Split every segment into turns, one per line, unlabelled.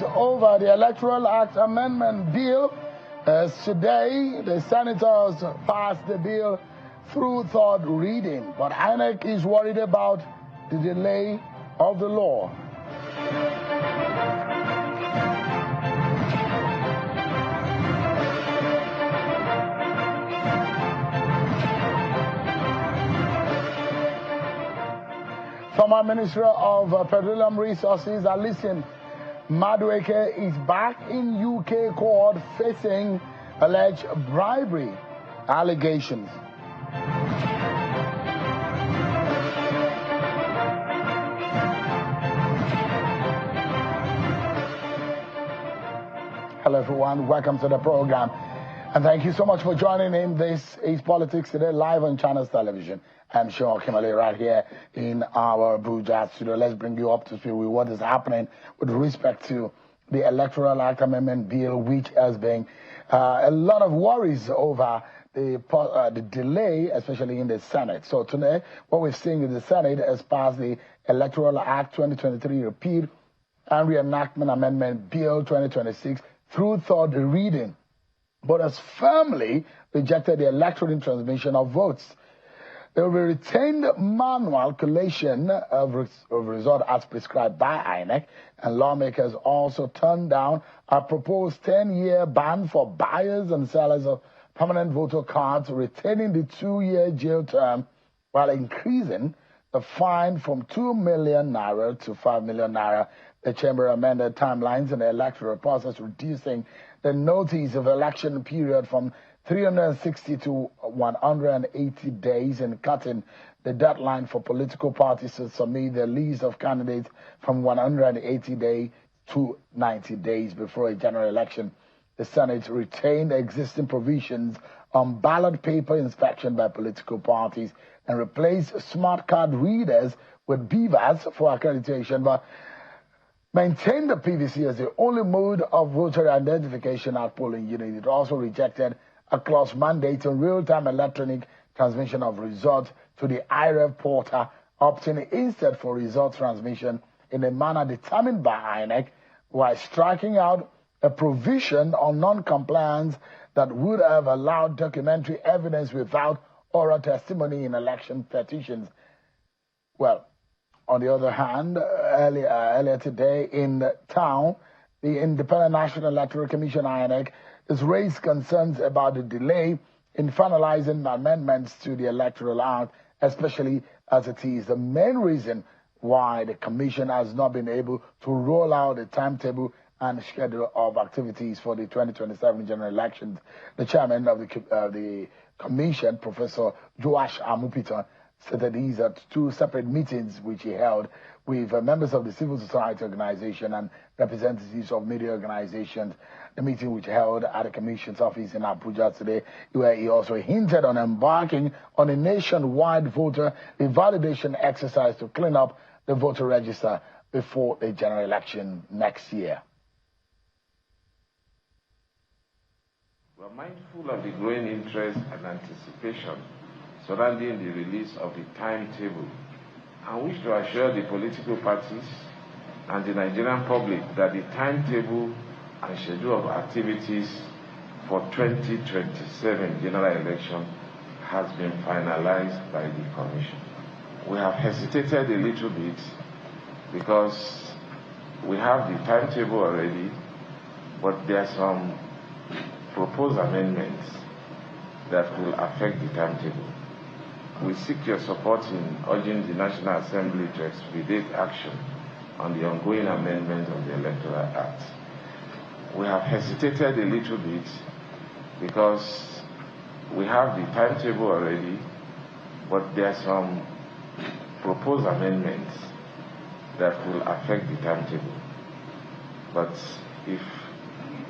worries over the Electoral Act Amendment Bill as today the senators passed the bill through third reading. But INEC is worried about the delay of the law. Former Minister of Petroleum Resources, Alison Madueke, is back in UK court facing alleged bribery allegations. Hello everyone, welcome to the program. And thank you so much for joining in. This is Politics Today, live on Channels Television. I'm Sean Kimberly right here in our Abuja studio. Let's bring you up to speed with what is happening with respect to the Electoral Act Amendment Bill, which has been a lot of worries over the delay, especially in the Senate. So today, what we're seeing is the Senate has passed the Electoral Act 2023 Repeal and Reenactment Amendment Bill 2026 through third reading, but has firmly rejected the electronic transmission of votes. There will be retained manual collation of result as prescribed by INEC, and lawmakers also turned down a proposed 10-year ban for buyers and sellers of permanent voter cards, retaining the 2-year jail term while increasing the fine from 2 million naira to 5 million naira. The chamber amended timelines in the electoral process, reducing the notice of election period from 360 to 180 days and cutting the deadline for political parties to submit their list of candidates from 180 days to 90 days before a general election. The Senate retained existing provisions on ballot paper inspection by political parties and replaced smart card readers with beavers for accreditation, but maintained the PVC as the only mode of voter identification at polling units. It also rejected a clause mandating real-time electronic transmission of results to the IREV portal, opting instead for result transmission in a manner determined by INEC, while striking out a provision on non-compliance that would have allowed documentary evidence without oral testimony in election petitions. Well, on the other hand, earlier today in town, the Independent National Electoral Commission, INEC, has raised concerns about the delay in finalizing amendments to the Electoral Act, especially as it is the main reason why the Commission has not been able to roll out a timetable and schedule of activities for the 2027 general elections. The chairman of the Commission, Professor Joash Amupiton, said that these are two separate meetings which he held with members of the civil society organization and representatives of media organizations. The meeting which held at the Commission's office in Abuja today, where he also hinted on embarking on a nationwide voter revalidation exercise to clean up the voter register before the general election next year.
We are mindful of the growing interest and anticipation surrounding the release of the timetable and wish to assure the political parties and the Nigerian public that the timetable and schedule of activities for 2027 general election has been finalized by the Commission. We have hesitated a little bit because we have the timetable already, but there are some proposed amendments that will affect the timetable. We seek your support in urging the National Assembly to expedite action on the ongoing amendment of the Electoral Act. We have hesitated a little bit because we have the timetable already, but there are some proposed amendments that will affect the timetable. But if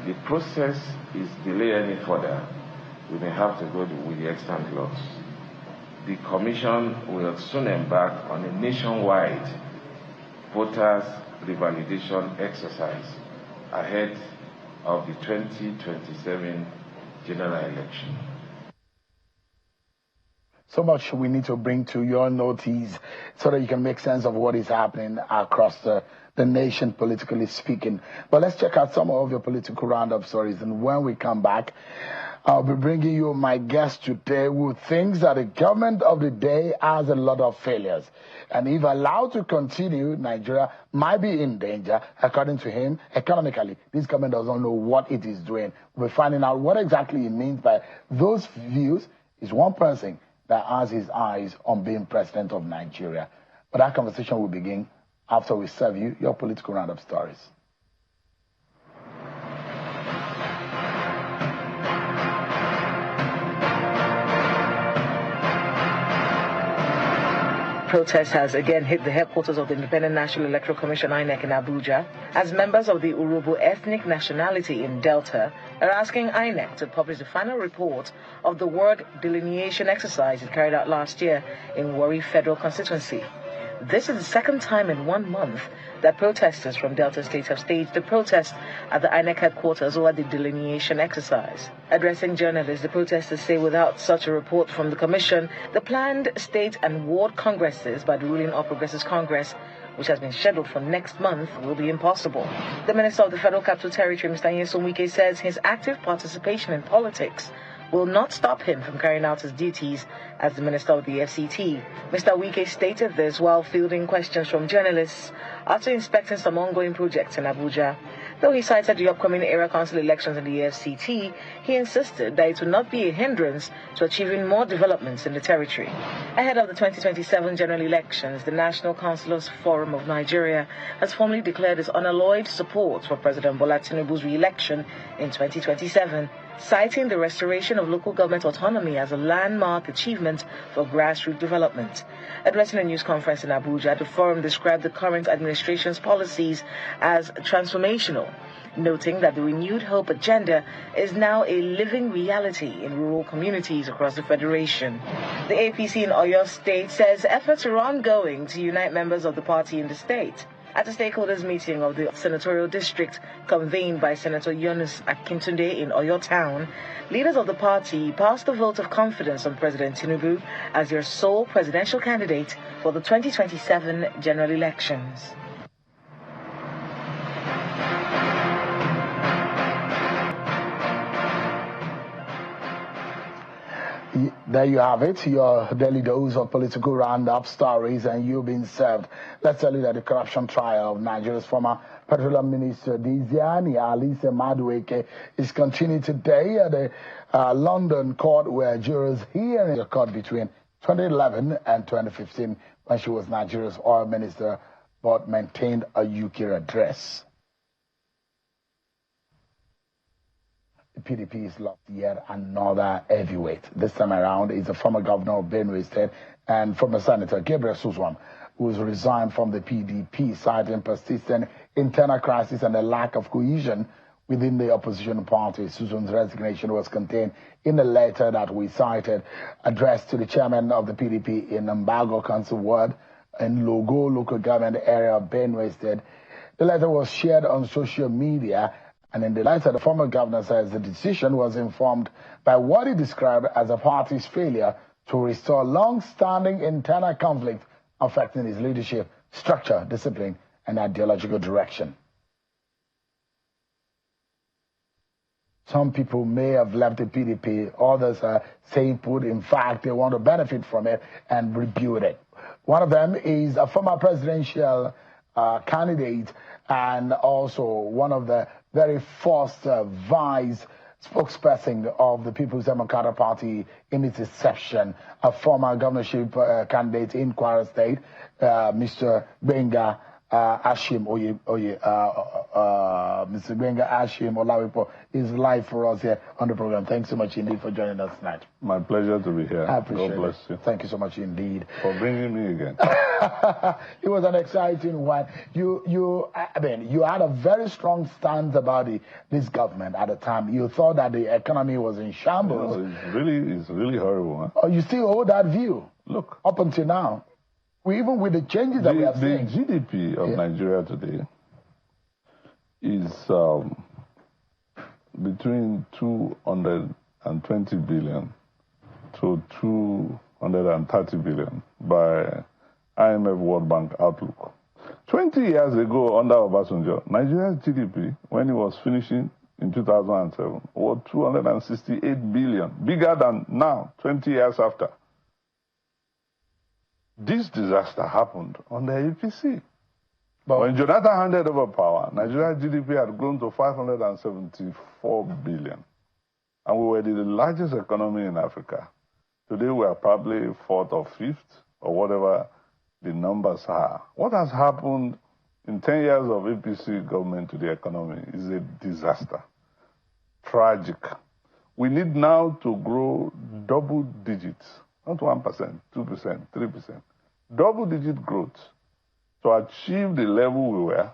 the process is delayed any further, we may have to go with the extant laws. The Commission will soon embark on a nationwide voters revalidation exercise ahead of the 2027 general election.
So much we need to bring to your notice so that you can make sense of what is happening across the the nation, politically speaking. But let's check out some of your political roundup stories. And when we come back, I'll be bringing you my guest today who thinks that the government of the day has a lot of failures. And if allowed to continue, Nigeria might be in danger. According to him, economically, this government doesn't know what it is doing. We're finding out what exactly it means by those views. Is one person that has his eyes on being president of Nigeria. But that conversation will begin after we serve you your political roundup stories.
Protest has again hit the headquarters of the Independent National Electoral Commission (INEC) in Abuja, as members of the Urhobo ethnic nationality in Delta are asking INEC to publish the final report of the ward delineation exercise it carried out last year in Warri Federal Constituency. This is the second time in 1 month that protesters from Delta State have staged a protest at the INEC headquarters over the delineation exercise. Addressing journalists, the protesters say without such a report from the Commission, the planned state and ward congresses by the ruling All Progressives Congress, which has been scheduled for next month, will be impossible. The Minister of the Federal Capital Territory, Mr. Nyesom Wike, says his active participation in politics will not stop him from carrying out his duties as the Minister of the FCT. Mr. Wike stated this while fielding questions from journalists after inspecting some ongoing projects in Abuja. Though he cited the upcoming area council elections in the FCT, he insisted that it would not be a hindrance to achieving more developments in the territory. Ahead of the 2027 general elections, the National Councillors Forum of Nigeria has formally declared its unalloyed support for President Bola Tinubu's re-election in 2027. Citing the restoration of local government autonomy as a landmark achievement for grassroots development. Addressing a news conference in Abuja, the forum described the current administration's policies as transformational, noting that the renewed hope agenda is now a living reality in rural communities across the federation. The APC in Oyo State says efforts are ongoing to unite members of the party in the state. At a stakeholders meeting of the senatorial district convened by Senator Yunus Akintunde in Oyo Town, leaders of the party passed a vote of confidence on President Tinubu as their sole presidential candidate for the 2027 general elections.
There you have it, your daily dose of political roundup stories, and you've been served. Let's tell you that the corruption trial of Nigeria's former Petroleum Minister Diziani Alice Madueke is continuing today at the London court, where jurors hearing the court between 2011 and 2015 when she was Nigeria's oil minister but maintained a UK address. The PDP is lost yet another heavyweight. This time around is the former governor of Benue State and former Senator Gabriel Suswam, who has resigned from the PDP, citing persistent internal crisis and a lack of cohesion within the opposition party. Suswam's resignation was contained in a letter that we cited, addressed to the chairman of the PDP in Mbago Council Ward in Logo local government area of Benue State. The letter was shared on social media. And in the letter, the former governor says the decision was informed by what he described as the party's failure to restore long-standing internal conflict affecting his leadership, structure, discipline, and ideological direction. Some people may have left the PDP. Others are saying put. In fact, they want to benefit from it and rebuild it. One of them is a former presidential candidate and also one of the very first vice spokesperson of the People's Democratic Party in its inception, a former governorship candidate in Kwara State, Mr. Gbenga Ashim Mr. Gbenga Ashim Olawipo is live for us here on the program. Thanks so much indeed for joining us tonight.
My pleasure to be here.
I appreciate
God bless you.
Thank you so much indeed.
For bringing me again.
It was an exciting one. You had a very strong stance about this government at the time. You thought that the economy was in shambles.
It's really horrible. Huh?
Oh, you still hold that view?
Look.
Up until now. Even with the changes that we have seen.
The GDP of Nigeria today is between 220 billion to 230 billion by IMF World Bank outlook. 20 years ago, under Obasanjo, Nigeria's GDP, when it was finishing in 2007, was 268 billion, bigger than now, 20 years after. This disaster happened under APC. But when Jonathan handed over power, Nigeria's GDP had grown to 574 billion. And we were the largest economy in Africa. Today we are probably fourth or fifth, or whatever the numbers are. What has happened in 10 years of APC government to the economy is a disaster. Tragic. We need now to grow double digits, not 1%, 2%, 3%. Double-digit growth to achieve the level we were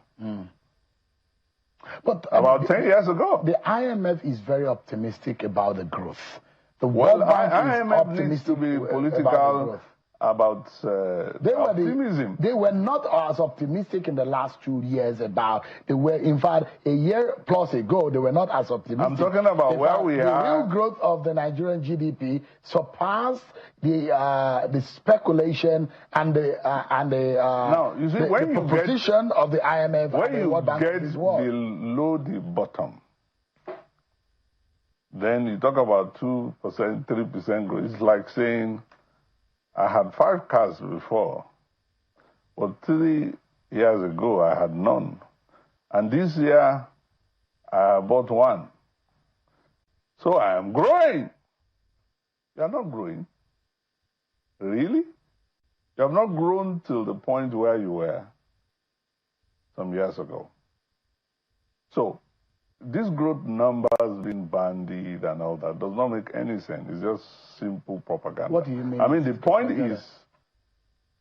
but
about 10 years ago.
The IMF is very optimistic about the growth. The
Well,
World Bank is
IMF needs to
optimistic
be
about the
political
growth.
about optimism.
They were not as optimistic in the last 2 years about. They were, in fact, a year plus ago, they were not as optimistic.
I'm talking about
in
where
fact,
we
the
are.
The real growth of the Nigerian GDP surpassed the speculation and the
Now, you see, when you
proposition of the IMF
when
and the
you
World Bank
get
this world.
below the bottom, then you talk about 2%, 3% growth. It's like saying, I had 5 cars before, but 3 years ago I had none. And this year I bought 1. So I am growing. You are not growing. Really? You have not grown till the point where you were some years ago. So this growth numbers being bandied and all that does not make any sense. It's just simple propaganda.
What do you mean?
I mean, the point is,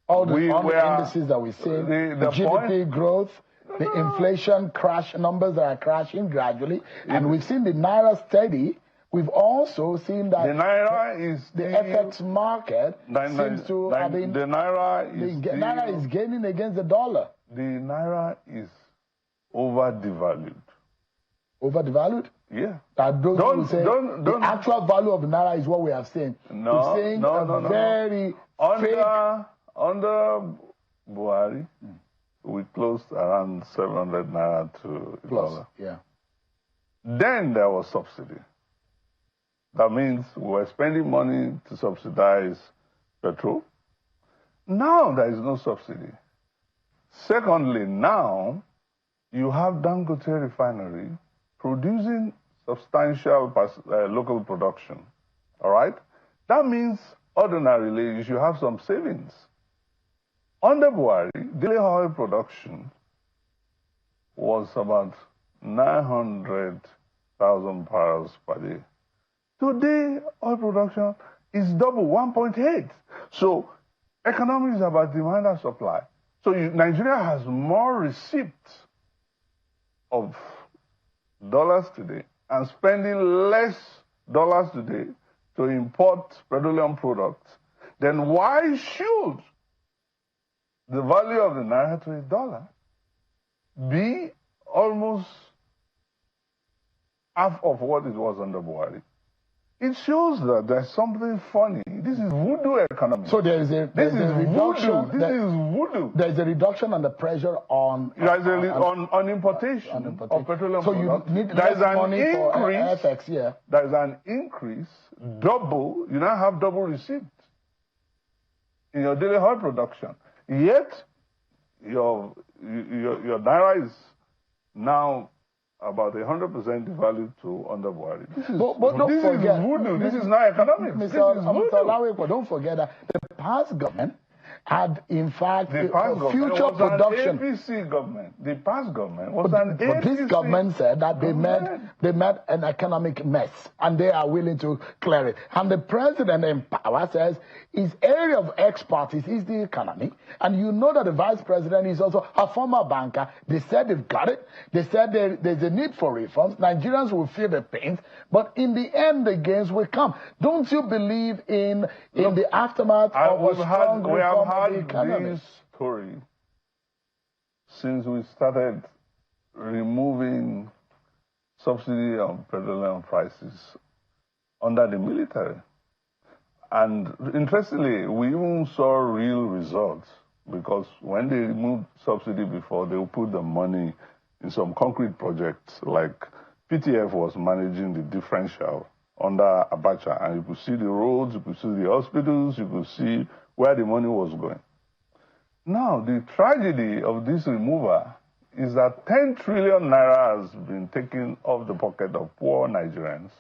all the indices that we see, the GDP growth, the inflation crash, numbers that are crashing gradually, and we've seen the Naira steady. We've also seen that
the Naira is
the FX market seems to have been...
The Naira
is gaining against the dollar.
The Naira is overdevalued.
Overdevalued?
Yeah.
The actual value of the Naira is what we have seen.
No,
We've seen very
under Buhari, we closed around 700 Naira to dollar.
Yeah.
Then there was subsidy. That means we were spending money to subsidize petrol. Now there is no subsidy. Secondly, now you have Dangote refinery producing substantial local production. All right? That means ordinarily you should have some savings. Under Buhari, daily oil production was about 900,000 barrels per day. Today, oil production is double, 1.8. So, economy is about demand and supply. So, Nigeria has more receipts of dollars today and spending less dollars today to import petroleum products. Then why should the value of the Naira to a dollar be almost half of what it was under Buhari? It shows that there's something funny. This is voodoo economy.
So there is a reduction.
This is voodoo.
There is a reduction on the pressure on
importation of petroleum products.
So you need less money for FX, yeah.
There is an increase, double. You now have double receipt in your daily oil production. Yet your Naira is now about 100% devalued to under Buhari. This is voodoo. This is not economics.
Mr. Lawepo, don't forget that the past government had, in fact, future production.
The APC government. The past government was an APC.
But this government said that they met an economic mess, and they are willing to clear it. And the president in power says his area of expertise is the economy. And you know that the vice president is also a former banker. They said they've got it. They said there's a need for reforms. Nigerians will feel the pains. But in the end, the gains will come. Don't you believe in the aftermath of a strong reform?
This story since we started removing subsidy on petroleum prices under the military. And interestingly, we even saw real results because when they removed subsidy before, they would put the money in some concrete projects, like PTF was managing the differential under Abacha, and you could see the roads, you could see the hospitals, you could see where the money was going. Now, the tragedy of this removal is that 10 trillion naira has been taken off the pocket of poor Nigerians.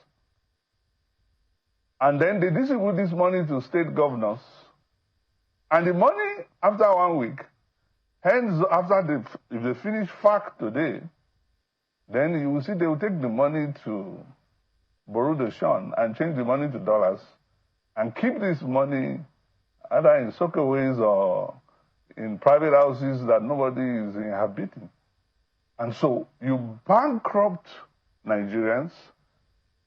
And then they distribute this money to state governors. And the money, after 1 week, hence if they finish FAC today, then you will see they will take the money to borrow the shun and change the money to dollars and keep this money either in sockaways or in private houses that nobody is inhabiting. And so you bankrupt Nigerians,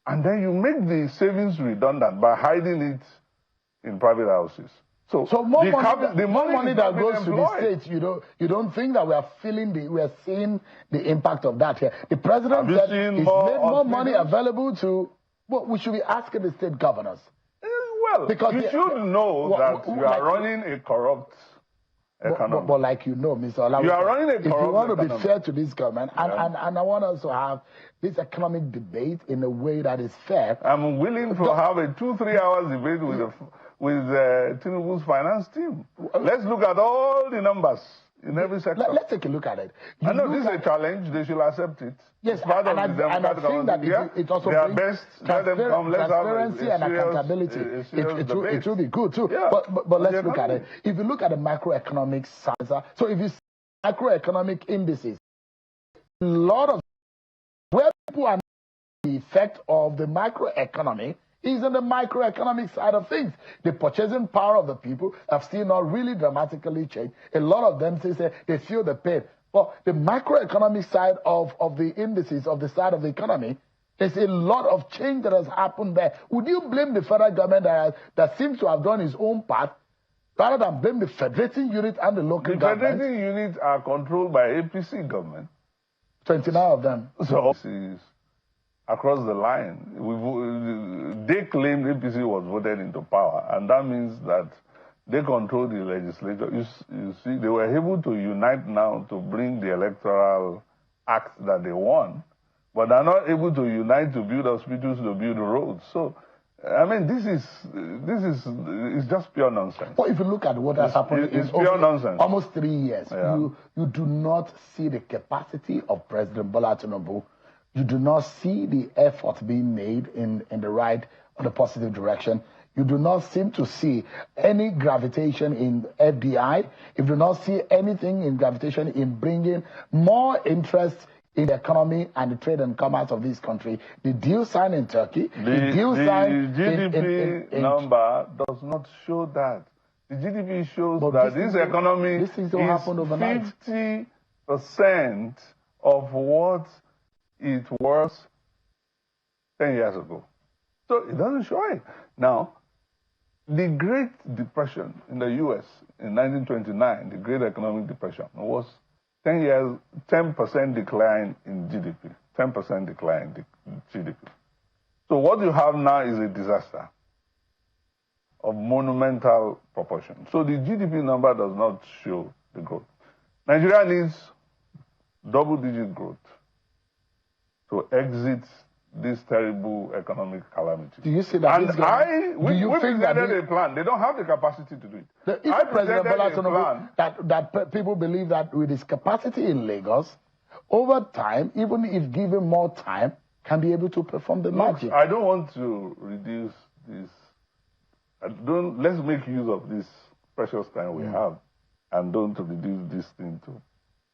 and then you make the savings redundant by hiding it in private houses. So
more money that goes to the states, you don't think that we are seeing the impact of that here? The president said he's made more money available to, well, we should be asking the state governors.
Well, because you should know that you are running a corrupt economy.
But like Mr. Olawa,
you are running a corrupt
if you want to
economy.
be fair to this government, and I want us to have this economic debate in a way that is fair.
I'm willing to have a 2-3 hours debate with Tinubu's finance team. Let's look at all the numbers in every sector.
Let's take a look at it.
I know this is a challenge. They should accept it.
Yes, and I think that it also brings transparency and accountability. It will be good too. Yeah, but let's look at it. If you look at the macroeconomic side, so if you see macroeconomic indices, a lot of where people are the effect of the macroeconomy is on the microeconomic side of things. The purchasing power of the people have still not really dramatically changed. A lot of them say they feel the pain. But the macroeconomic side of the indices, of the side of the economy, there's a lot of change that has happened there. Would you blame the federal government that seems to have done its own part, rather than blame the federating unit and the local government?
The federating units are controlled by APC government.
29 of them.
So across the line, they claimed APC was voted into power, and that means that they control the legislature. You see, they were able to unite now to bring the Electoral Act that they won, but they're not able to unite to build hospitals, to build roads. So, I mean, this is just pure nonsense.
Well, if you look at what has happened in
pure nonsense.
Almost 3 years, yeah. You do not see the capacity of President Bola Tinubu. You do not see the effort being made in the positive direction. You do not seem to see any gravitation in FDI. You do not see anything in gravitation in bringing more interest in the economy and the trade and commerce of this country. The deal signed in Turkey, the deal signed
GDP number does not show that. The GDP shows that this economy is 50% of what it was 10 years ago. So it doesn't show it. Now, the Great Depression in the U.S. in 1929, the Great Economic Depression, was 10% decline in GDP, 10% decline in GDP. So what you have now is a disaster of monumental proportion. So the GDP number does not show the growth. Nigeria needs double-digit growth to exit this terrible economic calamity.
Do you see that?
And we presented a plan. They don't have the capacity to do it.
I presented a plan that people believe that with his capacity in Lagos, over time, even if given more time, can be able to perform the magic.
I don't want to reduce this. Let's make use of this precious time we have, and don't reduce this thing to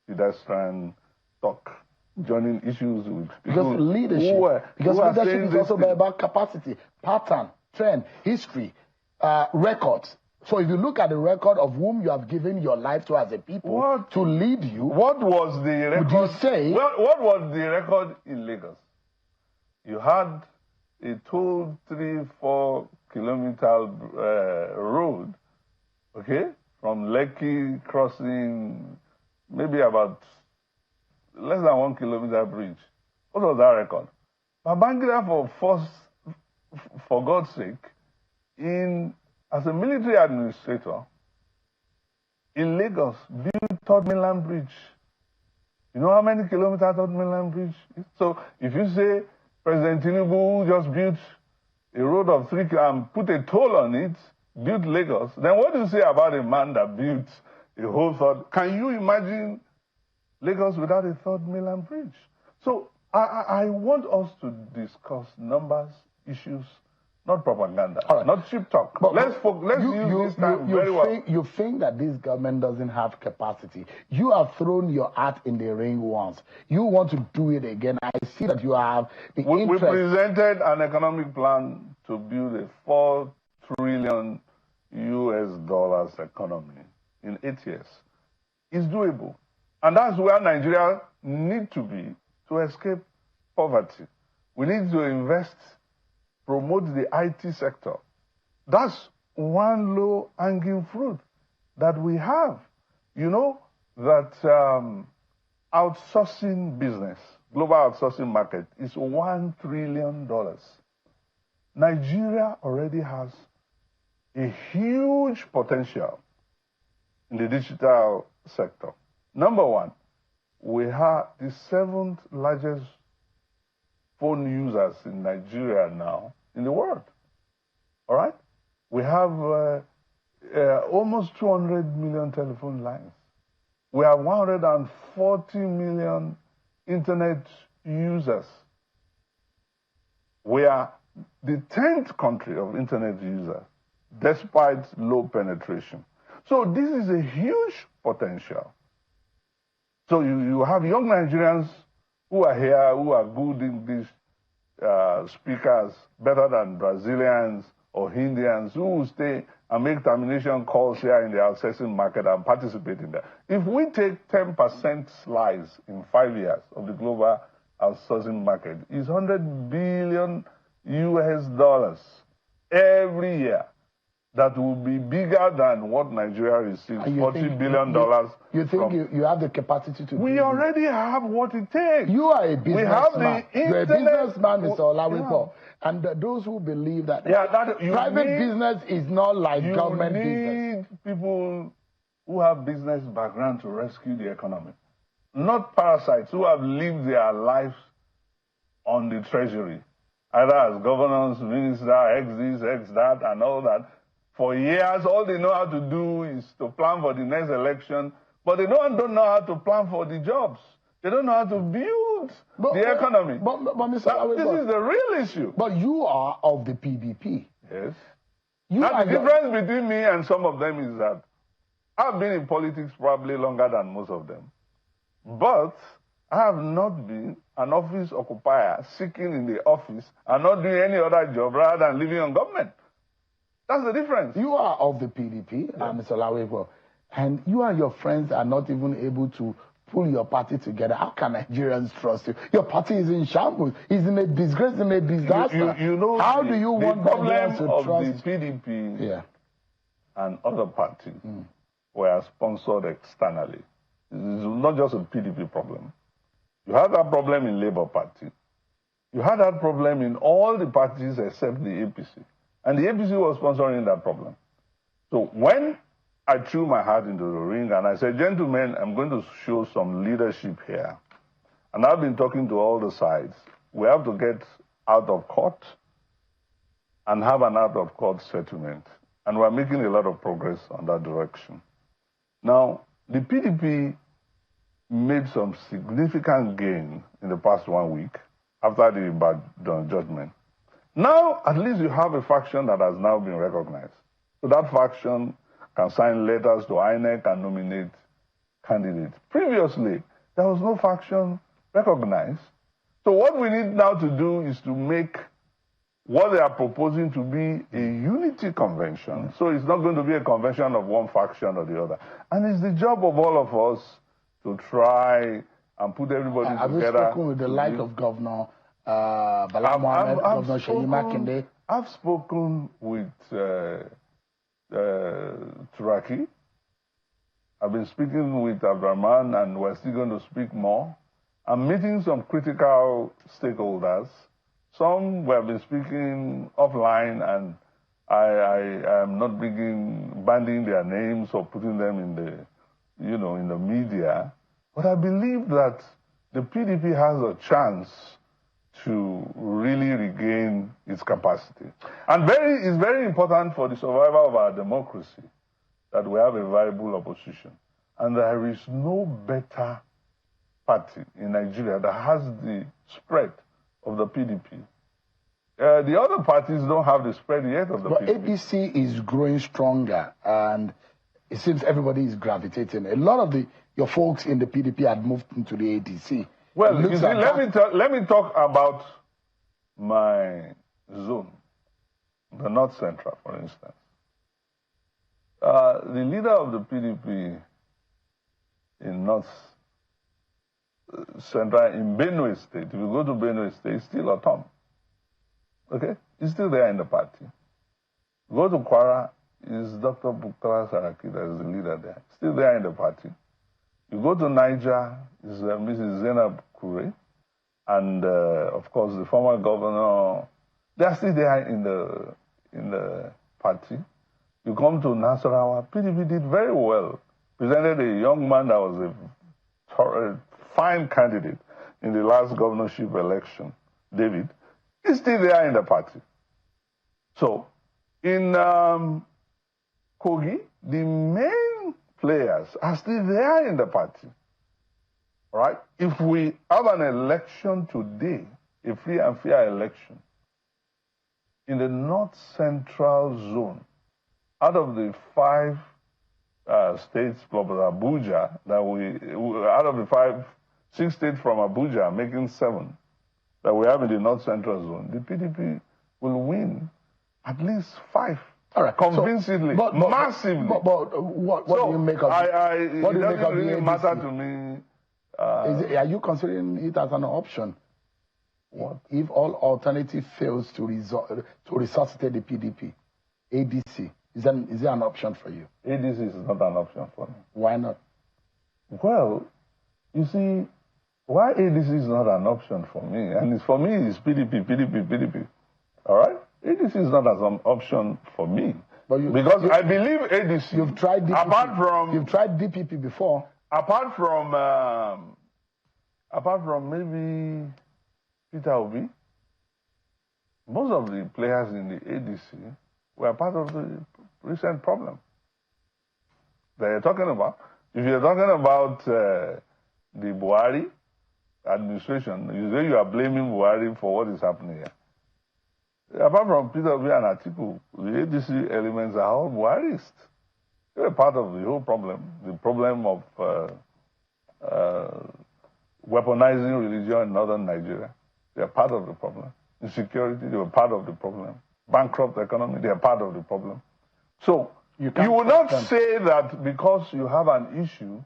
pedestrian talk. Joining issues with people.
Because leadership is also about capacity, pattern, trend, history, records. So if you look at the record of whom you have given your life to as a people to lead you,
what was the record?
Would you say?
What was the record in Lagos? You had a 2-3-4 kilometer road, okay, from Lekki crossing, maybe about less than 1 kilometer bridge. What was that record? Babangida, for God's sake, as a military administrator, in Lagos, build Third Mainland Bridge. You know how many kilometers Third Mainland Bridge is? So if you say President Tinubu just built a road of 3 kilometers and put a toll on it, built Lagos, then what do you say about a man that built a whole third? Can you imagine Lagos without a Third Mainland Bridge? So I want us to discuss numbers, issues, not propaganda, right, not cheap talk. But let's use this time very well.
You think that this government doesn't have capacity. You have thrown your hat in the ring once. You want to do it again. I see that you have the interest.
We presented an economic plan to build a $4 trillion economy in 8 years. It's doable. And that's where Nigeria needs to be to escape poverty. We need to invest, promote the IT sector. That's one low-hanging fruit that we have. You know that outsourcing business, global outsourcing market, is $1 trillion. Nigeria already has a huge potential in the digital sector. Number one, we have the 7th largest phone users in Nigeria now in the world. All right? We have almost 200 million telephone lines. We have 140 million internet users. We are the 10th country of internet users, despite low penetration. So this is a huge potential. So you have young Nigerians who are here, who are good English speakers, better than Brazilians or Indians, who will stay and make termination calls here in the outsourcing market and participate in that. If we take 10% slice in 5 years of the global outsourcing market, it's $100 billion every year. That will be bigger than what Nigeria receives, $40 billion.
You think you have the capacity to
We already have what it takes.
You are a businessman.
We have the internet.
You're a businessman, Mr. Olawipo. Yeah. And those who believe that, private business is not like government business.
You need people who have business background to rescue the economy. Not parasites who have lived their lives on the treasury, either as governors, minister, X this, X that, and all that. For years, all they know how to do is to plan for the next election, but they don't know how to plan for the jobs. They don't know how to build the economy.
But Mr.
This is the real issue.
But you are of the PDP.
Yes. Now, the difference between me and some of them is that I've been in politics probably longer than most of them. But I have not been an office occupier seeking in the office and not doing any other job rather than living on government. That's the difference.
You are of the PDP, Mr. Olawipo, and you and your friends are not even able to pull your party together. How can Nigerians trust you? Your party is in shambles. It's in a disgrace, in a disaster.
You know,
how do you want Nigerians to trust?
The PDP and other parties were sponsored externally. It's not just a PDP problem. You had that problem in Labour Party. You had that problem in all the parties except the APC. And the APC was sponsoring that problem. So when I threw my hat into the ring and I said, gentlemen, I'm going to show some leadership here. And I've been talking to all the sides. We have to get out of court and have an out-of-court settlement. And we're making a lot of progress on that direction. Now, the PDP made some significant gain in the past 1 week after the Ibadan judgment. Now, at least you have a faction that has now been recognized. So that faction can sign letters to INEC and nominate candidates. Previously, there was no faction recognized. So what we need now to do is to make what they are proposing to be a unity convention. So it's not going to be a convention of one faction or the other. And it's the job of all of us to try and put everybody together.
Have you spoken with the like of Governor Bala Mohammed, Governor Sheyi Makinde?
I've spoken with Turaki. I've been speaking with Abdurrahman, and we're still going to speak more. I'm meeting some critical stakeholders. Some we have been speaking offline, and I am not bandying their names or putting them in the, in the media. But I believe that the PDP has a chance to really regain its capacity. And it's very important for the survival of our democracy that we have a viable opposition. And there is no better party in Nigeria that has the spread of the PDP. The other parties don't have the spread yet of the PDP.
But APC is growing stronger, and it seems everybody is gravitating. A lot of your folks in the PDP had moved into the ADC.
Well, you see, let me talk about my zone, the North Central, for instance. The leader of the PDP in North Central in Benue State, if you go to Benue State, it's still a Tom. Okay? He's still there in the party. Go to Kwara, is Dr. Bukola Saraki that is the leader there. Still there in the party. You go to Niger, is Mrs. Zainab Kure, and of course the former governor. They are still there in the party. You come to Nasarawa, PDP did very well. Presented a young man that was a fine candidate in the last governorship election, David. He's still there in the party. So, in Kogi, the main players are still there in the party. All right? If we have an election today, a free and fair election, in the North Central Zone, out of the 5 states plus Abuja, out of the 6 states from Abuja, making 7, that we have in the North Central Zone, the PDP will win at least 5.
All right.
Convincingly, massively.
But what do you make of it?
What do you make of really matter to me.
Are you considering it as an option?
What?
If all alternative fails to resuscitate the PDP, ADC, is it an option for you?
ADC is not an option for me.
Why not?
Well, you see, why ADC is not an option for me, and for me, it's PDP. All right? ADC is not an option for me. Because I believe ADC.
You've tried DPP. You've tried DPP before.
Apart from maybe Peter Obi, most of the players in the ADC were part of the recent problem that you're talking about. If you're talking about the Buhari administration, you say you are blaming Buhari for what is happening here. Apart from Peter Obi and Atiku, the ADC elements are all Buharist. They're part of the whole problem, the problem of weaponizing religion in northern Nigeria. They're part of the problem. Insecurity, they were part of the problem. Bankrupt economy, they are part of the problem. So, you will not say that because you have an issue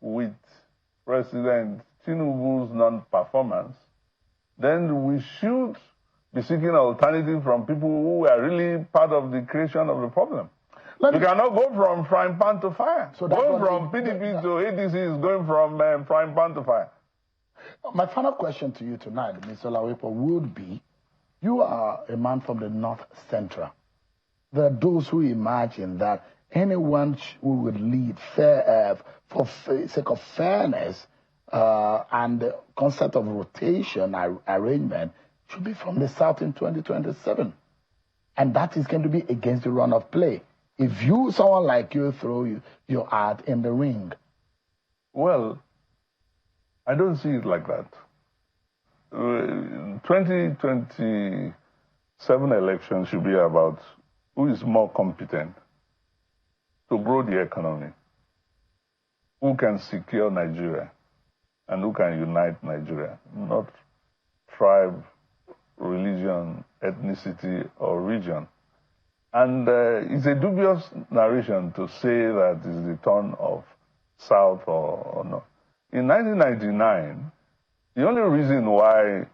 with President Tinubu's non-performance, then we should be seeking an alternative from people who are really part of the creation of the problem. You cannot go from frying pan to fire. So going from PDP to ADC is going from frying pan to fire.
My final question to you tonight, Mr. Lawepo, would be, you are a man from the North Central. There are those who imagine that anyone who would lead for sake of fairness and the concept of rotation arrangement should be from the South in 2027. And that is going to be against the run of play. If someone like you, throw your art in the ring.
Well, I don't see it like that. 2027 election should be about who is more competent to grow the economy, who can secure Nigeria, and who can unite Nigeria, not tribe, religion, ethnicity, or region. And it's a dubious narration to say that it's the turn of South or not. In 1999, the only reason why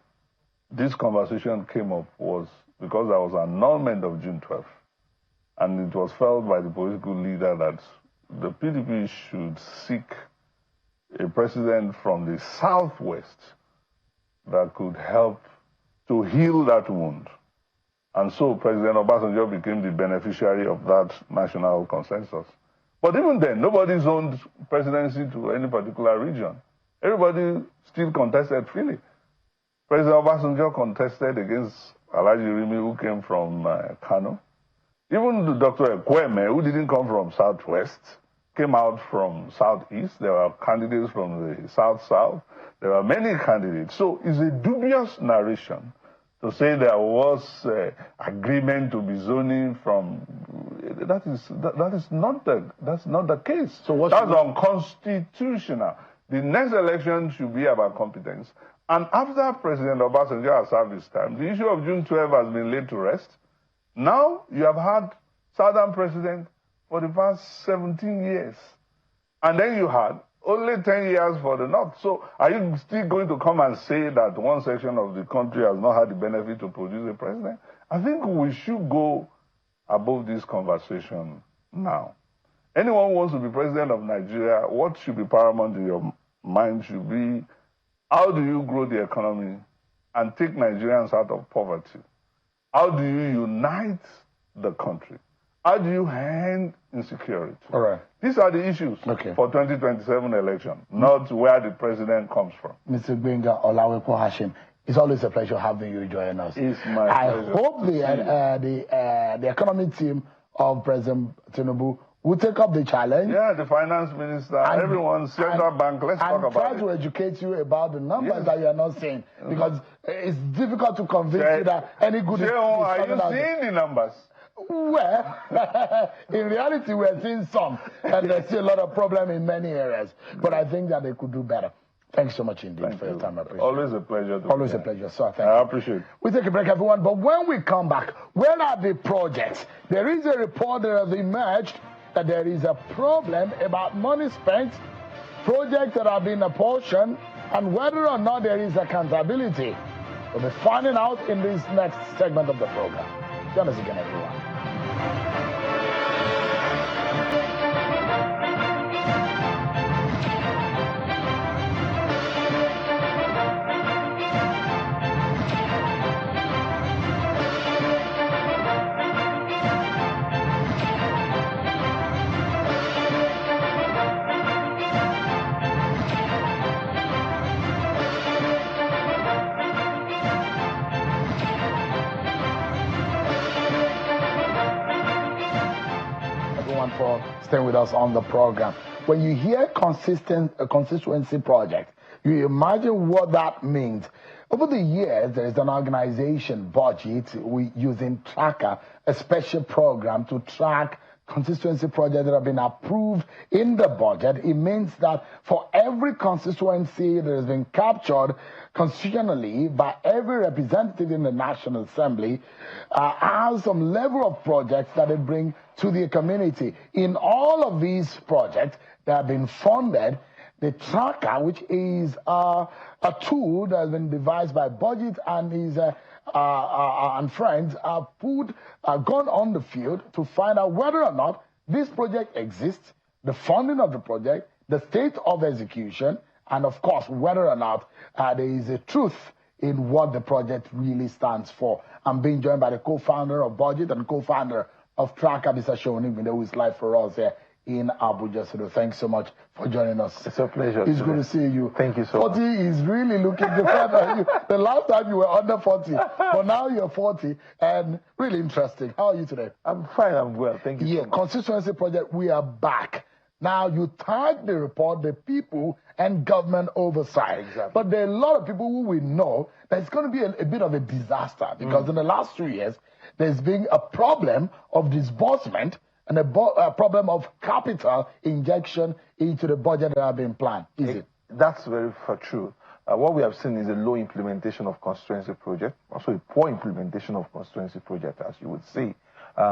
this conversation came up was because there was an annulment of June 12th. And it was felt by the political leader that the PDP should seek a president from the Southwest that could help to heal that wound. And so President Obasanjo became the beneficiary of that national consensus. But even then, nobody zoned presidency to any particular region. Everybody still contested freely. President Obasanjo contested against Alhaji Rimi, who came from Kano. Even Dr. Ekweme, who didn't come from Southwest, came out from Southeast. There were candidates from the South-South. There were many candidates. So it's a dubious narration to say there was agreement to be zoning from. That's not the case. So that's unconstitutional. The next election should be about competence. And after President Obasanjo has served his time, the issue of June 12 has been laid to rest. Now you have had Southern president for the past 17 years. And then you had only 10 years for the North. So are you still going to come and say that one section of the country has not had the benefit to produce a president? I think we should go above this conversation now. Anyone who wants to be president of Nigeria, what should be paramount in your mind should be, how do you grow the economy and take Nigerians out of poverty? How do you unite the country? How do you end insecurity?
All right.
These are the issues for 2027 election, not where the president comes from.
Mr. Gbenga Olawepo Hashim, it's always a pleasure having you join us.
It's my pleasure.
I hope the economy team of President Tinubu will take up the challenge.
Yeah, the finance minister, everyone, central bank, let's talk about it.
And try to educate you about the numbers that you are not seeing. Because it's difficult to convince you that any good is
are you seeing the numbers?
Well, in reality, we are seeing some. And there's still a lot of problem in many areas. But I think that they could do better. Thanks so much indeed for your time. I appreciate it.
Always a pleasure.
Always a pleasure, sir. Thank you.
I appreciate it.
We take a break, everyone. But when we come back, where are the projects? There is a report that has emerged that there is a problem about money spent, projects that have been apportioned, and whether or not there is accountability. We'll be finding out in this next segment of the program. Join us again, everyone. For staying with us on the program. When you hear constituency project, you imagine what that means. Over the years, there is an organization budget using Tracker, a special program to track constituency projects that have been approved in the budget. It means that for every constituency that has been captured constitutionally by every representative in the National Assembly has some level of projects that they bring to the community. In all of these projects that have been funded, the Tracker, which is a tool that has been devised by Budget and his and friends, have gone on the field to find out whether or not this project exists, the funding of the project, the state of execution, and of course, whether or not there is a truth in what the project really stands for. I'm being joined by the co-founder of Budget and co-founder of Tracker, Mr. Shoni, who is live for us here in Abuja. So thanks so much for joining us.
It's a pleasure.
It's good to see you.
Thank you so much.
40 is really looking different. The last time you were under 40, but now you're 40, and really interesting. How are you today?
I'm fine. I'm well. Thank you.
Yeah,
so much.
Constituency project, we are back. Now, you tag the report, the people and government oversight.
Exactly.
But there are a lot of people who we know that it's going to be a bit of a disaster because in the last 3 years, there's been a problem of disbursement and a problem of capital injection into the budget that have been planned. Is it?
That's very true. What we have seen is a low implementation of constituency project, also a poor implementation of constituency project, as you would say.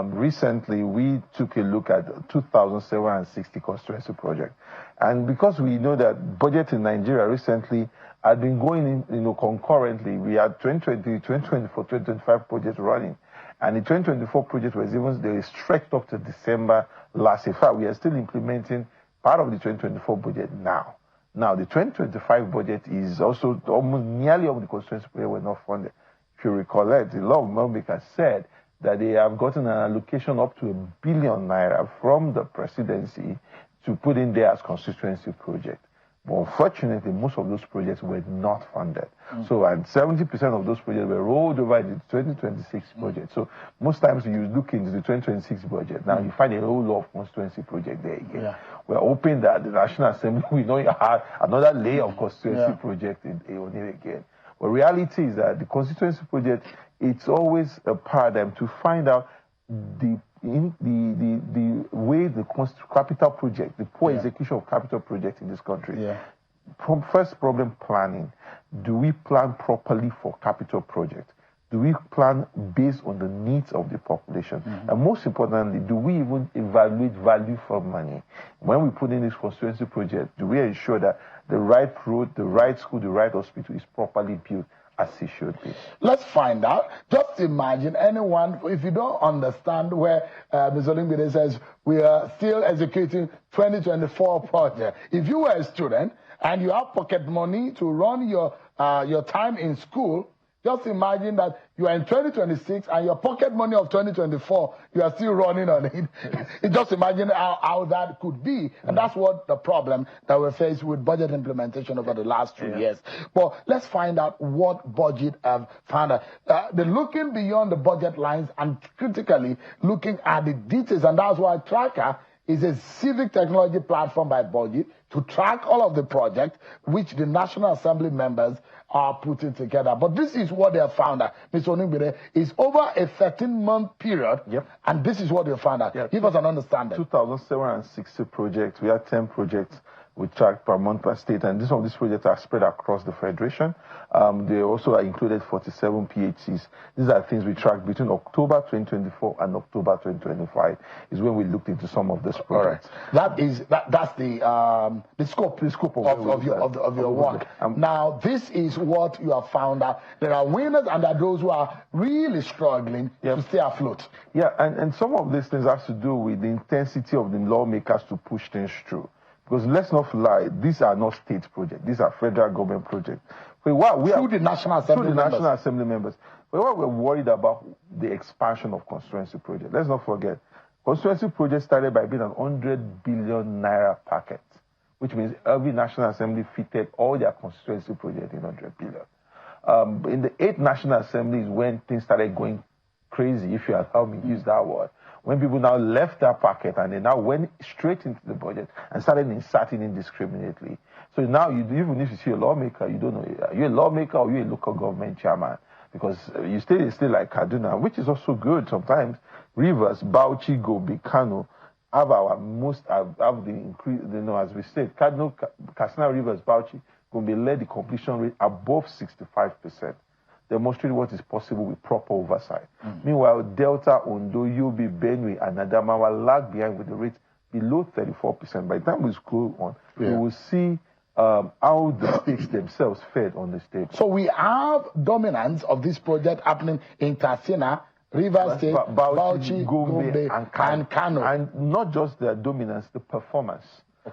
Recently, we took a look at 2,760 constituency projects. And because we know that budget in Nigeria recently had been going in, concurrently, we had 2020, 2024, 2025 projects running. And the 2024 project was even they stretched up to December last year. In fact, we are still implementing part of the 2024 budget now. Now, the 2025 budget is also almost nearly all the constituency projects were not funded. If if you recollect, a lot of lawmakers said that they have gotten an allocation up to ₦1 billion from the presidency to put in there as constituency project. But unfortunately, most of those projects were not funded. So, and 70% of those projects were rolled over into the 2026 budget. So, most times you look into the 2026 budget, now you find a whole lot of constituency project there again. Yeah. We're hoping that the National Assembly will not have another layer of constituency project in it again. But reality is that the constituency project, it's always a paradigm to find out the way the capital project, the poor execution of capital project in this country. First problem, planning. Do we plan properly for capital project? Do we plan based on the needs of the population? And most importantly, do we even evaluate value for money? When we put in this constituency project, do we ensure that the right road, the right school, the right hospital is properly built as it should be?
Let's find out. Just imagine anyone, if you don't understand where Ms. Olungbide says we are still executing 2024 project. If you were a student and you have pocket money to run your time in school, just imagine that you are in 2026 and your pocket money of 2024, you are still running on it. Just imagine how that could be. And that's what the problem that we're faced with budget implementation over the last 2 years. But let's find out what budget have found out. They're looking beyond the budget lines and critically looking at the details. And that's why Tracker is a civic technology platform by budget to track all of the projects which the National Assembly members are putting together. But this is what they have found out. Mr. Olungbide, is over a 13-month period, and this is what they found out. Give us an understanding.
2,760 projects. We had 10 projects we track per month per state, and some of these projects are spread across the federation. They also are included 47 PHCs. These are things we track between October 2024 and October 2025 is when we looked into some of these projects.
That's the scope of your work. Now, this is what you have found out. There are winners and there are those who are really struggling to stay afloat.
Yeah, and some of these things have to do with the intensity of the lawmakers to push things through. Because let's not lie, these are not state projects. These are federal government projects.
Through the National Assembly
members. But what we're worried about, the expansion of constituency projects. Let's not forget, constituency projects started by being an 100 billion naira packet, which means every National Assembly fitted all their constituency projects in 100 billion. In the 8th National Assembly is when things started going crazy, if you allow me to use that word. When people now left that packet and they now went straight into the budget and started inserting indiscriminately. So now, even if you see a lawmaker, you don't know, are you a lawmaker or are you a local government chairman? Because you stay like Kaduna, which is also good sometimes. Rivers, Bauchi, Gombe, Kano have the increase, as we said, Katsina, Rivers, Bauchi, Gombe led the completion rate above 65%. Demonstrating what is possible with proper oversight. Meanwhile, Delta, Ondo, Yobe, Benue, and Adamawa lag behind with the rate below 34%. By the time we scroll on, we will see how the states themselves fared on the stage.
So we have dominance of this project happening in Katsina, Rivers State, Bauchi, Gombe, and Kano.
And not just their dominance, the performance.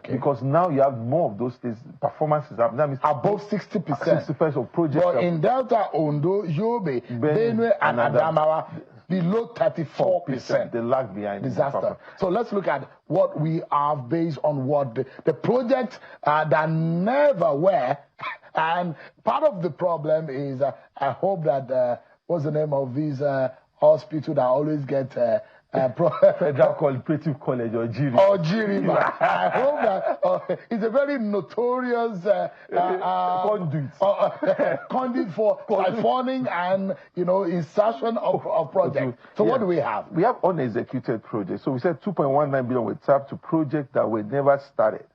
Because now you have more of those things, performances that means
above 60%.
60% of projects.
But in Delta, Ondo, Yobe, Benue, and Adamawa, below 34%.
They lag behind.
Disaster. So let's look at what we have based on what the projects that never were. And part of the problem is, I hope that, what's the name of these hospitals that always get
Federal Cooperative College or GIRI.
I hope that it's a very notorious conduit for siphoning and insertion of projects. So what do we have?
We have unexecuted projects. So we said 2.19 billion were tapped to projects that were never started.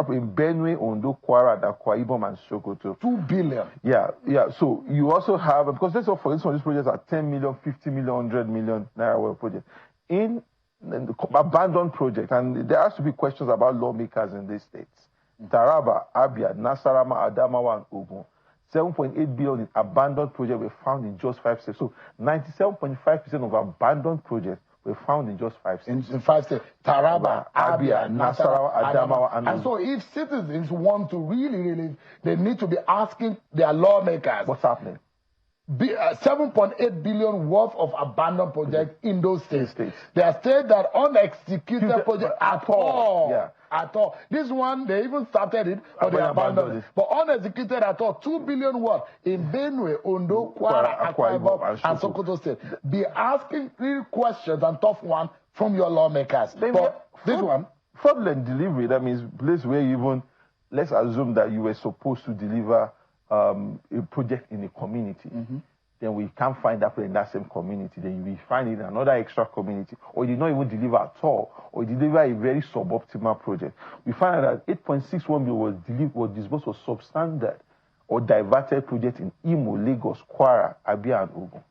In Benue, Ondo, Kwara, Akwa Ibom, and Sokoto.
2 billion.
Yeah. So you also have, because let's for instance, these projects are 10 million, 50 million, 100 million naira worth projects. In the abandoned project, and there has to be questions about lawmakers in these states. Taraba, Abia, Nasarawa, Adamawa, and Ogun. 7.8 billion in abandoned projects were found in just 5 states. So 97.5% of abandoned projects were found in just 5 states.
In 5 states. Taraba, Abia, Nasarawa, Adamawa, and so if citizens want to really, they need to be asking their lawmakers.
What's happening?
7.8 billion worth of abandoned projects in those states. They are states that unexecuted projects at all.
Yeah.
At all. This one, they even started it, but they abandoned it. But unexecuted at all, 2 billion worth in Benue, Ondo, Kwara, Akwa Ibom, and Sokoto State. Be asking real questions and tough one from your lawmakers. But this one,
fraudulent delivery, that means place where even, let's assume that you were supposed to deliver a project in a community. Then we can't find that in that same community. Then you will find it in another extra community, or you did not even deliver at all, or you deliver a very suboptimal project. We find out that 8.61 billion was disbursed of substandard or diverted projects in Imo, Lagos, Kwara, Abia, and Ogun.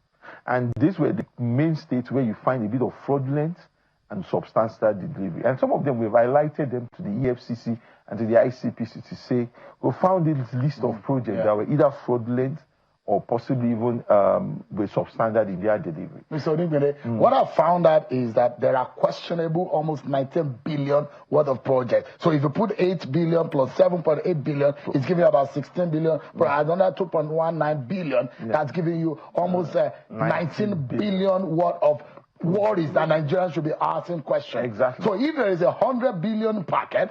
And these were the main states where you find a bit of fraudulent and substandard delivery. And some of them, we've highlighted them to the EFCC and to the ICPC to say, we found this list of projects that were either fraudulent or possibly even with substandard in their delivery.
Mr. Odigbede, what I found out is that there are questionable almost 19 billion worth of projects. So if you put 8 billion plus 7.8 billion, it's giving you about 16 billion. But another 2.19 billion, that's giving you almost 19 billion worth of worries that Nigerians should be asking questions.
Exactly.
So if there is a 100 billion packet,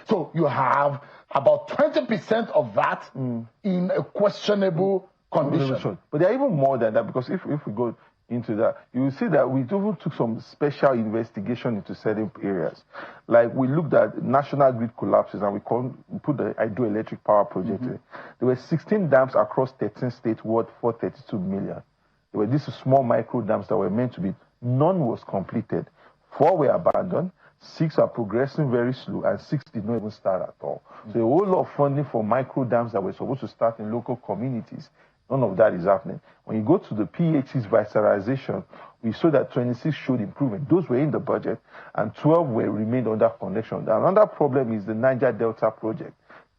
so you have about 20% of that in a questionable condition.
But there are even more than that, because if we go into that, you will see that we even took some special investigation into certain areas. Like we looked at national grid collapses and we put the hydroelectric power project there. There were 16 dams across 13 states worth 432 million. There were these small micro dams that were meant to be, none was completed. 4 were abandoned, 6 are progressing very slow, and 6 did not even start at all. So a whole lot of funding for micro dams that were supposed to start in local communities, none of that is happening. When you go to the PHC's visualization, we saw that 26 showed improvement. Those were in the budget, and 12 remained under connection. Another problem is the Niger Delta project.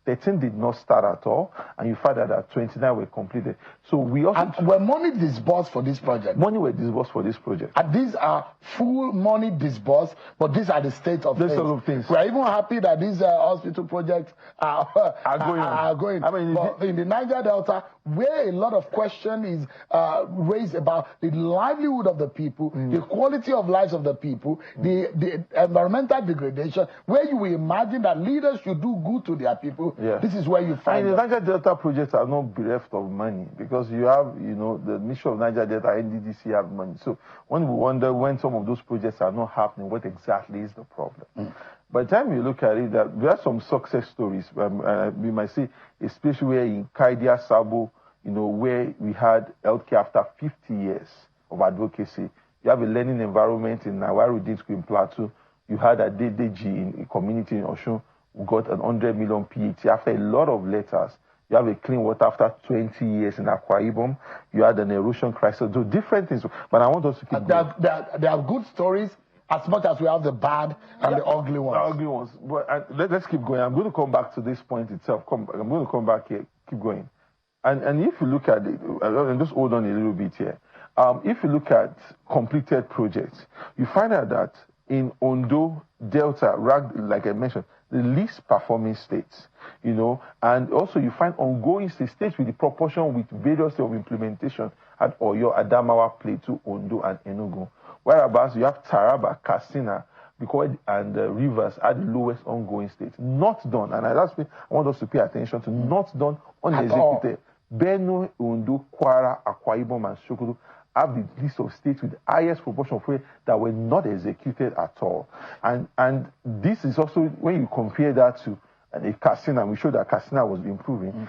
13 did not start at all, and you find that 29 were completed. So we also...
And were money disbursed for this project?
Money were disbursed for this project.
And these are full money disbursed, but these are the state of things. We are even happy that these hospital projects are going. I mean, but in the Niger Delta, where a lot of question is raised about the livelihood of the people, the quality of lives of the people, the environmental degradation, where you will imagine that leaders should do good to their people, this is where you find
the Niger Delta projects are not bereft of money, because you have, the Ministry of Niger Delta, NDDC have money. So when we wonder when some of those projects are not happening, what exactly is the problem? By the time you look at it, there are some success stories. We might see, especially where in Kaidia Sabo, where we had healthcare after 50 years of advocacy. You have a learning environment in Nawarudin School in Plateau. You had a DDG in a community in Oshun who got an 100 million PET after a lot of letters. You have a clean water after 20 years in Akwa Ibom. You had an erosion crisis. So different things. But I want us to keep going.
There are good stories as much as we have the bad and the ugly ones.
The ugly ones. But let's keep going. I'm going to come back to this point itself. I'm going to come back here. Keep going. And if you look at it, and just hold on a little bit here. If you look at completed projects, you find out that in Ondo, Delta, like I mentioned, the least performing states, and also you find ongoing states with the proportion with various of implementation at Oyo, Adamawa, Plateau, Ondo, and Enugu. Whereabouts you have Taraba, Katsina, and Rivers are the lowest ongoing states. Not done, and that's why I want us to pay attention to not done, unexecuted. Benue, Ondo, Kwara, Akwa Ibom, and Sokoto have the list of states with the highest proportion of projects that were not executed at all. And this is also, when you compare that to Katsina, we showed that Katsina was improving,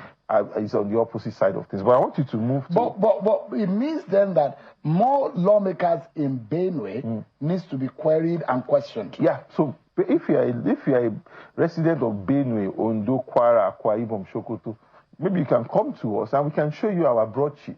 it's on the opposite side of things. But I want you to move to...
But it means then that more lawmakers in Benue needs to be queried and questioned.
Yeah, so if you are a resident of Benue, Ondo, Kwara, Akwa Ibom, Sokoto, maybe you can come to us and we can show you our broadsheet.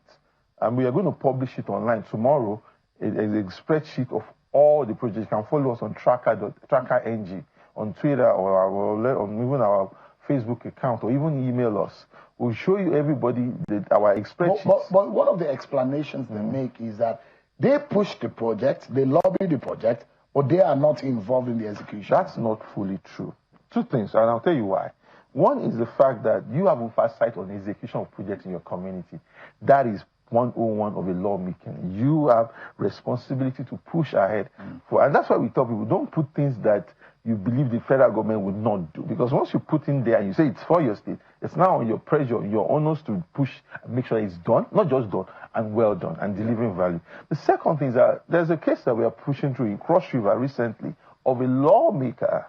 And we are going to publish it online tomorrow. It is a spreadsheet of all the projects. You can follow us on tracker.ng on Twitter or on even our Facebook account, or even email us. We'll show you everybody our spreadsheets.
But one of the explanations they make is that they push the project, they lobby the project, but they are not involved in the execution.
That's not fully true. 2 things, and I'll tell you why. One is the fact that you have oversight on the execution of projects in your community. That is 101 of a lawmaking. You have responsibility to push ahead. And that's why we tell people, don't put things that you believe the federal government would not do. Because once you put in there and you say it's for your state, it's now on your pressure, your onus to push and make sure it's done, not just done, and well done, and delivering value. The second thing is that there's a case that we are pushing through in Cross River recently of a lawmaker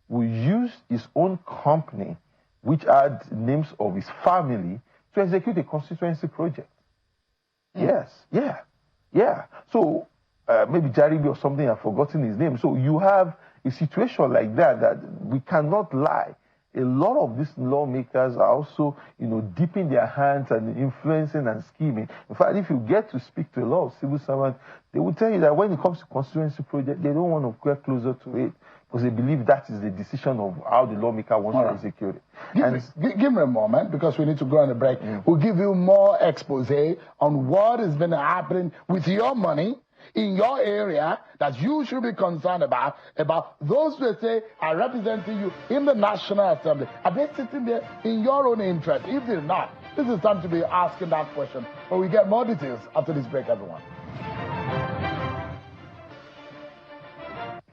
who used his own company, which had names of his family, to execute a constituency project. Yes, yeah. So maybe Jaribi or something, I've forgotten his name. So you have a situation like that, that we cannot lie. A lot of these lawmakers are also, dipping their hands and influencing and scheming. In fact, if you get to speak to a lot of civil servants, they will tell you that when it comes to constituency project, they don't want to get closer to it because they believe that is the decision of how the lawmaker wants to execute it.
Give me a moment, because we need to go on a break. We'll give you more expose on what has been happening with your money in your area that you should be concerned about those who say are representing you in the National Assembly. Are they sitting there in your own interest? If they're not, this is time to be asking that question. But we get more details after this break, everyone.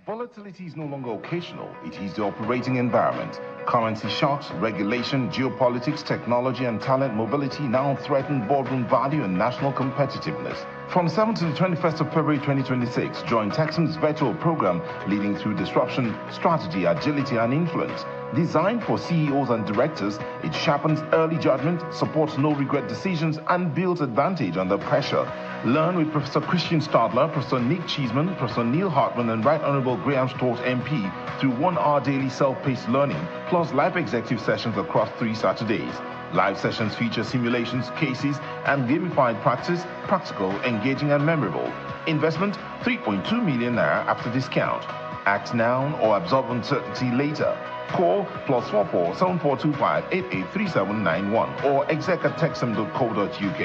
Volatility is no longer occasional, it is the operating environment. Currency shocks, regulation, geopolitics, technology, and talent mobility now threaten boardroom value and national competitiveness. From 7th to the 21st of February 2026, join Texan's virtual program leading through disruption, strategy, agility, and influence. Designed for CEOs and directors, it sharpens early judgment, supports no-regret decisions, and builds advantage under pressure. Learn with Professor Christian Stadler, Professor Nick Cheeseman, Professor Neil Hartman, and Right Honorable Graham Stoltz MP through 1 hour daily self-paced learning, plus live executive sessions across 3 Saturdays. Live sessions feature simulations, cases, and gamified practice, practical, engaging, and memorable. Investment, 3.2 million naira after discount. Act now or absorb uncertainty later. Call +44 7425 883791 or exec@texam.co.uk.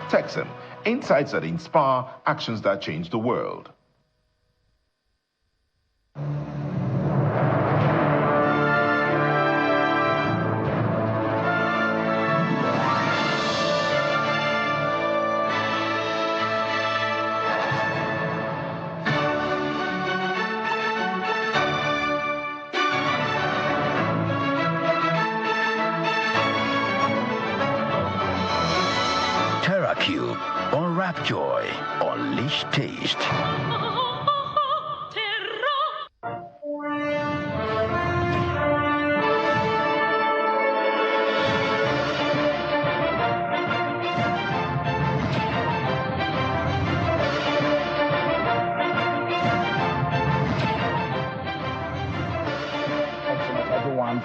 Texam, insights that inspire, actions that change the world.
Unwrap joy, unleash taste.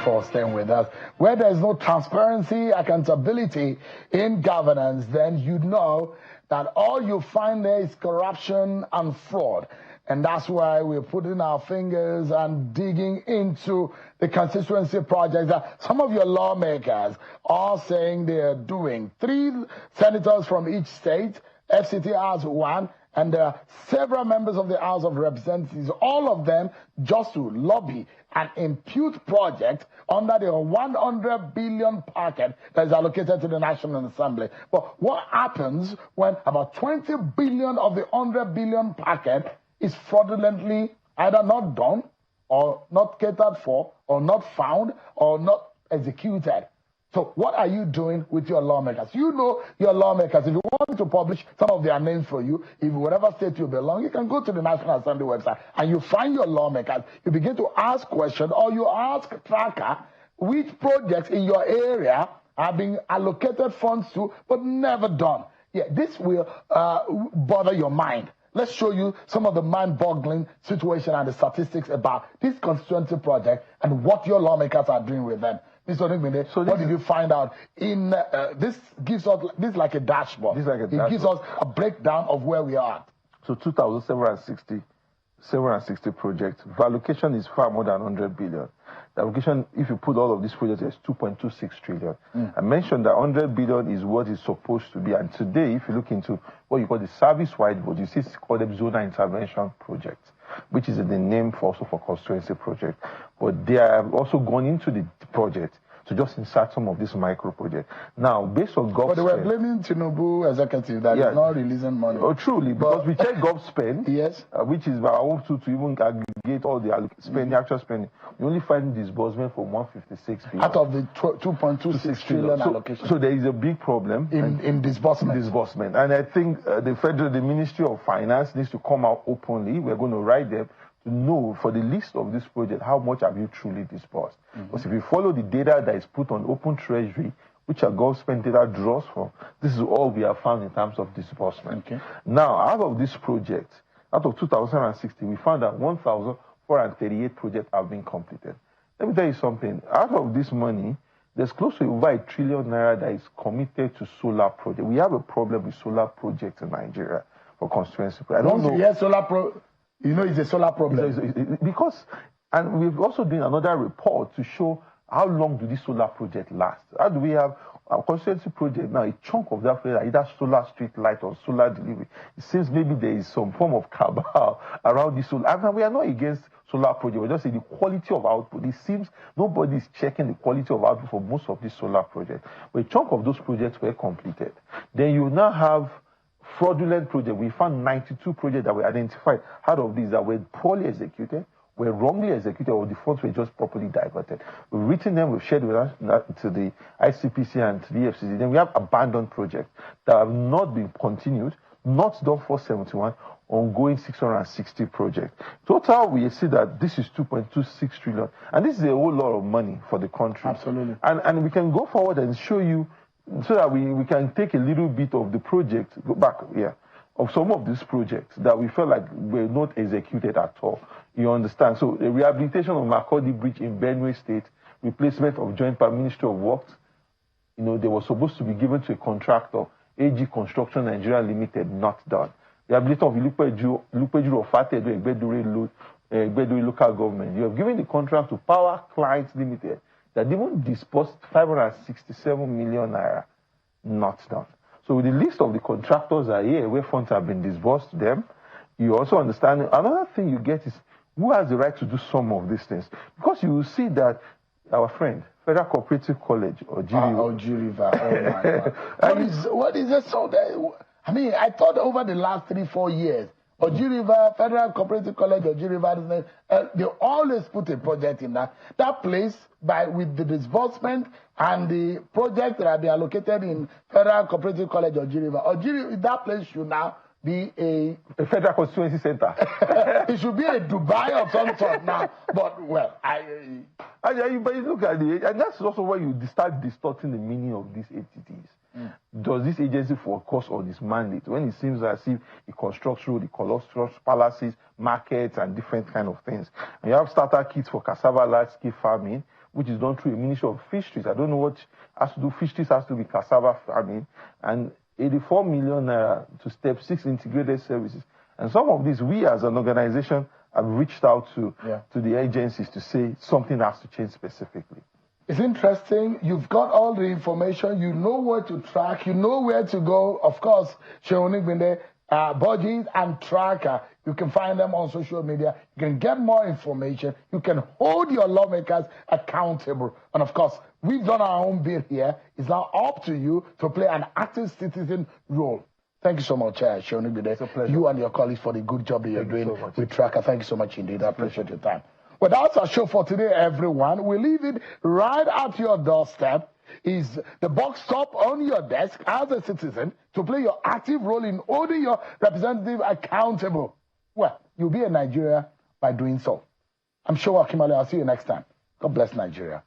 For staying with us. Where there's no transparency, accountability in governance, then you know that all you find there is corruption and fraud. And that's why we're putting our fingers and digging into the constituency projects that some of your lawmakers are saying they are doing. 3 senators from each state, FCT has 1, and there are several members of the House of Representatives, all of them just to lobby and impute project under the 100 billion packet that is allocated to the National Assembly. But what happens when about 20 billion of the 100 billion packet is fraudulently either not done or not catered for or not found or not executed? So what are you doing with your lawmakers? You know your lawmakers. If you want to publish some of their names for you, if whatever state you belong, you can go to the National Assembly website and you find your lawmakers. You begin to ask questions or you ask tracker which projects in your area are being allocated funds to but never done. Yeah, this will bother your mind. Let's show you some of the mind-boggling situation and the statistics about this constituency project and what your lawmakers are doing with them. Mr. Oningbinde, so what did you find out? In this gives us this like a dashboard. It gives us a breakdown of where we are.
So 2,760 projects. Allocation is far more than 100 billion. The allocation, if you put all of these projects, is 2.26 trillion. I mentioned that 100 billion is what is supposed to be. And today, if you look into what you call the service-wide vote, you see it's called the zonal intervention project, which is the name also for constituency project. But they have also gone into the project to just insert some of these micro projects. Now, based on Govt,
but they were blaming Tinubu executive that is not releasing money.
Oh, truly, because we check Govt spend,
yes,
which is our own tool to even aggregate all the spending, actual spending. We only find disbursement for 156 billion
out of the 2.26 trillion allocation.
So there is a big problem
in disbursement.
And I think the Ministry of Finance needs to come out openly. We're going to write them to know for the list of this project how much have you truly disbursed. Because if you follow the data that is put on Open Treasury, which our Govt spend data draws from, this is all we have found in terms of disbursement.
Okay.
Now, out of this project, out of 2016, we found that 1,438 projects have been completed. Let me tell you something. Out of this money, there's close to over ₦1 trillion that is committed to solar projects. We have a problem with solar projects in Nigeria for constituency. I don't know.
Yes, it's a solar problem.
Because, and we've also done another report to show how long do this solar project last. How do we have a constituency project now? A chunk of that project, either solar street light or solar delivery. It seems maybe there is some form of cabal around this solar. And we are not against solar project. We're just saying the quality of output. It seems nobody is checking the quality of output for most of these solar projects. But a chunk of those projects were completed. Then you now have fraudulent projects. We found 92 projects that were identified out of these that were poorly executed, were wrongly executed, or the funds were just properly diverted. We've written them, we've shared with us to the ICPC and to the FCC. Then we have abandoned projects that have not been continued, not done 471, ongoing 660 projects. Total, we see that this is 2.26 trillion. And this is a whole lot of money for the country.
Absolutely.
And we can go forward and show you so that we can take a little bit of the project, go back, of some of these projects that we felt like were not executed at all. You understand? So the rehabilitation of Makurdi Bridge in Benue State, replacement of Joint Ministry of Works, they were supposed to be given to a contractor, AG Construction Nigeria Limited, not done. Rehabilitation of Ilupeju of Fatedo, Egbedore local government. You have given the contract to Power Clients Limited that even disbursed 567 million naira, not done. So with the list of the contractors are here where funds have been disbursed to them, you also understand another thing you get is who has the right to do some of these things. Because you will see that our friend, Federal Cooperative College, or
River. Oh my God. What is it so that, I mean, I thought over the last 3-4 years, River, Federal Cooperative College, River, they always put a project in that place with the disbursement and the project that have been allocated in Federal Cooperative College, River. That place should now be a
Federal Constituency Center.
It should be a Dubai of some sort now. But, well,
but you look at it, and that's also where you start distorting the meaning of these entities. Does this agency focus on its mandate when it seems as if it constructs roads, it constructs palaces, markets, and different kind of things? And you have starter kits for cassava large-scale farming, which is done through a Ministry of Fisheries. I don't know what has to do. Fisheries has to be cassava farming, and 84 million to step 6 integrated services. And some of these, we as an organization have reached out to the agencies to say something has to change specifically.
It's interesting. You've got all the information. You know where to track. You know where to go. Of course, Sheonik Binde, Budget and Tracker. You can find them on social media. You can get more information. You can hold your lawmakers accountable. And of course, we've done our own bit here. It's now up to you to play an active citizen role. Thank you so much, Sheonik Binde.
It's a pleasure.
You and your colleagues for the good job that you're doing with Tracker. Thank you so much indeed. I appreciate your time. Well, that's our show for today, everyone. We leave it right at your doorstep. Is the box top on your desk as a citizen to play your active role in holding your representative accountable? Well, you'll be in Nigeria by doing so. I'm sure, Akimale, I'll see you next time. God bless Nigeria.